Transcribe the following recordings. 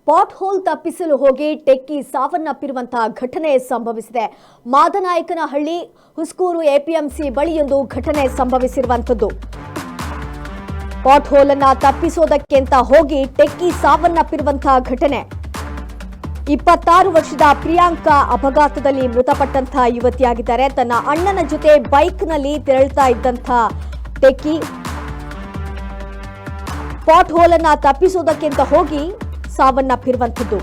Pot hole ತಪ್ಪಿಸಲು ಹೋಗಿ techie ಸಾವನ್ನಪ್ಪಿರುವಂತಹ ಘಟನೆ ಸಂಭವಿಸಿದೆ. ಮಾದನಾಯಕನಹಳ್ಳಿ ಹುಸ್ಕೂರು ಎಪಿಎಂಸಿ ಬಳಿಯೊಂದು ಘಟನೆ ಸಂಭವಿಸಿರುವಂತದ್ದು. ಪಾಟ್ ಹೋಲ್ ಅನ್ನು ತಪ್ಪಿಸೋದಕ್ಕೆ ಅಂತ ಹೋಗಿ ಟೆಕ್ಕಿ ಸಾವನ್ನಪ್ಪಿರುವಂತಹ ಘಟನೆ. 26 ವರ್ಷದ ಪ್ರಿಯಾಂಕಾ ಅಪಘಾತದಲ್ಲಿ ಮೃತಪಟ್ಟಂತಹ ಯುವತಿಯಾಗಿದ್ದಾರೆ. ತನ್ನ ಅಣ್ಣನ ಜೊತೆ ಬೈಕ್ನಲ್ಲಿ ತೆರಳುತ್ತಾ ಇದ್ದಂತಹ ಟೆಕ್ಕಿ ಪಾಟ್ ಹೋಲ್ ಅನ್ನು ತಪ್ಪಿಸೋದಕ್ಕೆ ಅಂತ ಹೋಗಿ ಸಾವನ್ನಪ್ಪಿರುವಂತದ್ದು.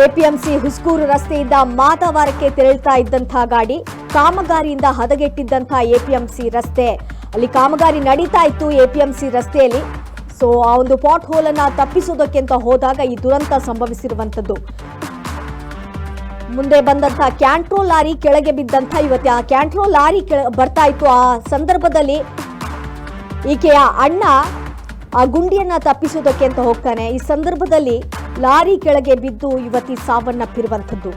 ಎಪಿಎಂಸಿ ಹುಸ್ಕೂರು ರಸ್ತೆಯಿಂದ ಮಾದವಾರಕ್ಕೆ ತೆರಳುತ್ತಾ ಇದ್ದಂತಹ ಗಾಡಿ ಕಾಮಗಾರಿಯಿಂದ ಹದಗೆಟ್ಟಿದ್ದಂತಹ ಎಪಿಎಂಸಿ ರಸ್ತೆ, ಅಲ್ಲಿ ಕಾಮಗಾರಿ ನಡೀತಾ ಇತ್ತು ಎಪಿಎಂಸಿ ರಸ್ತೆಯಲ್ಲಿ. ಸೊ ಆ ಒಂದು ಪಾಟ್ ಹೋಲ್ ಅನ್ನ ತಪ್ಪಿಸೋದಕ್ಕೆ ಅಂತ ಹೋದಾಗ ಈ ದುರಂತ ಸಂಭವಿಸಿರುವಂತದ್ದು. ಮುಂದೆ ಬಂದಂತಹ ಕ್ಯಾಂಟ್ರೋ ಲಾರಿ ಕೆಳಗೆ ಬಿದ್ದಂತಹ ಯುವತಿ, ಆ ಕ್ಯಾಂಟ್ರೋ ಲಾರಿ ಬರ್ತಾ ಇತ್ತು. ಆ ಸಂದರ್ಭದಲ್ಲಿ ಈಕೆಯ ಅಣ್ಣ ಆ ಗುಂಡಿಯನ್ನ ತಪ್ಪಿಸೋದಕ್ಕೆ ಅಂತ ಹೋಗ್ತಾನೆ. ಈ ಸಂದರ್ಭದಲ್ಲಿ ಲಾರಿ ಕೆಳಗೆ ಬಿದ್ದು ಯುವತಿ ಸಾವನ್ನಪ್ಪಿರುವಂತದ್ದು.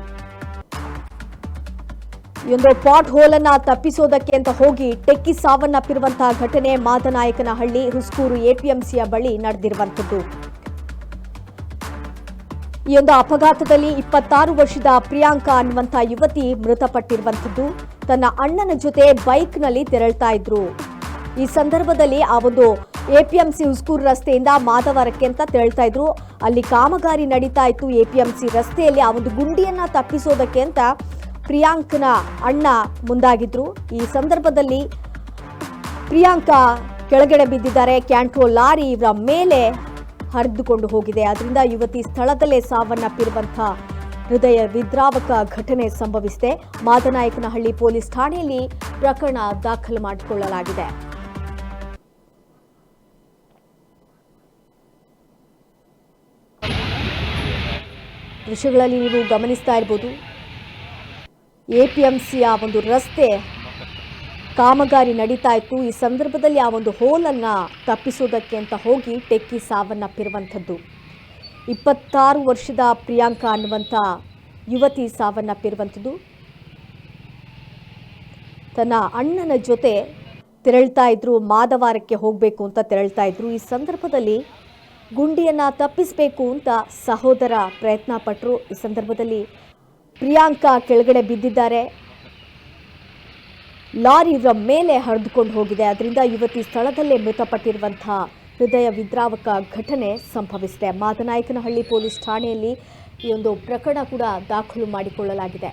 ಈ ಒಂದು ಪಾಟ್ ಹೋಲ್ ಅನ್ನ ತಪ್ಪಿಸೋದಕ್ಕೆ ಅಂತ ಹೋಗಿ ಟೆಕ್ಕಿ ಸಾವನ್ನಪ್ಪಿರುವಂತಹ ಘಟನೆ ಮಾದನಾಯಕನಹಳ್ಳಿ ಹುಸ್ಕೂರು ಎಪಿಎಂಸಿಯ ಬಳಿ ನಡೆದಿರುವಂತದ್ದು. ಈ ಒಂದು ಅಪಘಾತದಲ್ಲಿ 26 ವರ್ಷದ ಪ್ರಿಯಾಂಕಾ ಅನ್ನುವಂತಹ ಯುವತಿ ಮೃತಪಟ್ಟಿರುವಂತದ್ದು. ತನ್ನ ಅಣ್ಣನ ಜೊತೆ ಬೈಕ್ನಲ್ಲಿ ತೆರಳುತ್ತಾ ಇದ್ರು. ಈ ಸಂದರ್ಭದಲ್ಲಿ ಆ ಒಂದು ಎಪಿಎಂಸಿ ಹುಸ್ಕೂರು ರಸ್ತೆಯಿಂದ ಮಾದವರಕ್ಕೆ ಅಂತ ತೆರಳ್ತಾ ಇದ್ರು. ಅಲ್ಲಿ ಕಾಮಗಾರಿ ನಡೀತಾ ಇತ್ತು ಎಪಿಎಂಸಿ ರಸ್ತೆಯಲ್ಲಿ. ಆ ಒಂದು ಗುಂಡಿಯನ್ನ ತಪ್ಪಿಸೋದಕ್ಕೆ ಅಂತ ಪ್ರಿಯಾಂಕನ ಅಣ್ಣ ಮುಂದಾಗಿದ್ರು. ಈ ಸಂದರ್ಭದಲ್ಲಿ ಪ್ರಿಯಾಂಕಾ ಕೆಳಗಡೆ ಬಿದ್ದಿದ್ದಾರೆ. ಕ್ಯಾಂಟ್ರೋ ಲಾರಿ ಇವರ ಮೇಲೆ ಹರಿದುಕೊಂಡು ಹೋಗಿದೆ. ಅದರಿಂದ ಯುವತಿ ಸ್ಥಳದಲ್ಲೇ ಸಾವನ್ನಪ್ಪಿರುವಂತಹ ಹೃದಯ ವಿದ್ರಾವಕ ಘಟನೆ ಸಂಭವಿಸಿದೆ. ಮಾದನಾಯಕನಹಳ್ಳಿ ಪೊಲೀಸ್ ಠಾಣೆಯಲ್ಲಿ ಪ್ರಕರಣ ದಾಖಲು ಮಾಡಿಕೊಳ್ಳಲಾಗಿದೆ. ದೃಶ್ಯಗಳಲ್ಲಿ ನೀವು ಗಮನಿಸ್ತಾ ಇರಬಹುದು, ಎಪಿಎಂಸಿಯ ಒಂದು ರಸ್ತೆ ಕಾಮಗಾರಿ ನಡೀತಾ ಇತ್ತು. ಈ ಸಂದರ್ಭದಲ್ಲಿ ಆ ಒಂದು ಹೋಲನ್ನ ತಪ್ಪಿಸೋದಕ್ಕೆ ಅಂತ ಹೋಗಿ ಟೆಕ್ಕಿ ಸಾವನ್ನಪ್ಪಿರುವಂಥದ್ದು. 26 ವರ್ಷದ ಪ್ರಿಯಾಂಕಾ ಅನ್ನುವಂಥ ಯುವತಿ ಸಾವನ್ನಪ್ಪಿರುವಂಥದ್ದು. ತನ್ನ ಅಣ್ಣನ ಜೊತೆ ತೆರಳ್ತಾ ಇದ್ರು, ಮಾದವಾರಕ್ಕೆ ಹೋಗಬೇಕು ಅಂತ ತೆರಳ್ತಾ ಇದ್ರು. ಈ ಸಂದರ್ಭದಲ್ಲಿ ಗುಂಡಿಯನ್ನ ತಪ್ಪಿಸಬೇಕು ಅಂತ ಸಹೋದರ ಪ್ರಯತ್ನ ಪಟ್ಟರು. ಈ ಸಂದರ್ಭದಲ್ಲಿ ಪ್ರಿಯಾಂಕಾ ಕೆಳಗಡೆ ಬಿದ್ದಿದ್ದಾರೆ. ಲಾರಿ ಇವರ ಮೇಲೆ ಹರಿದುಕೊಂಡು ಹೋಗಿದೆ. ಅದರಿಂದ ಯುವತಿ ಸ್ಥಳದಲ್ಲೇ ಮೃತಪಟ್ಟಿರುವಂತಹ ಹೃದಯ ವಿದ್ರಾವಕ ಘಟನೆ ಸಂಭವಿಸಿದೆ. ಮಾದನಾಯಕನಹಳ್ಳಿ ಪೊಲೀಸ್ ಠಾಣೆಯಲ್ಲಿ ಈ ಒಂದು ಪ್ರಕರಣ ಕೂಡ ದಾಖಲು ಮಾಡಿಕೊಳ್ಳಲಾಗಿದೆ.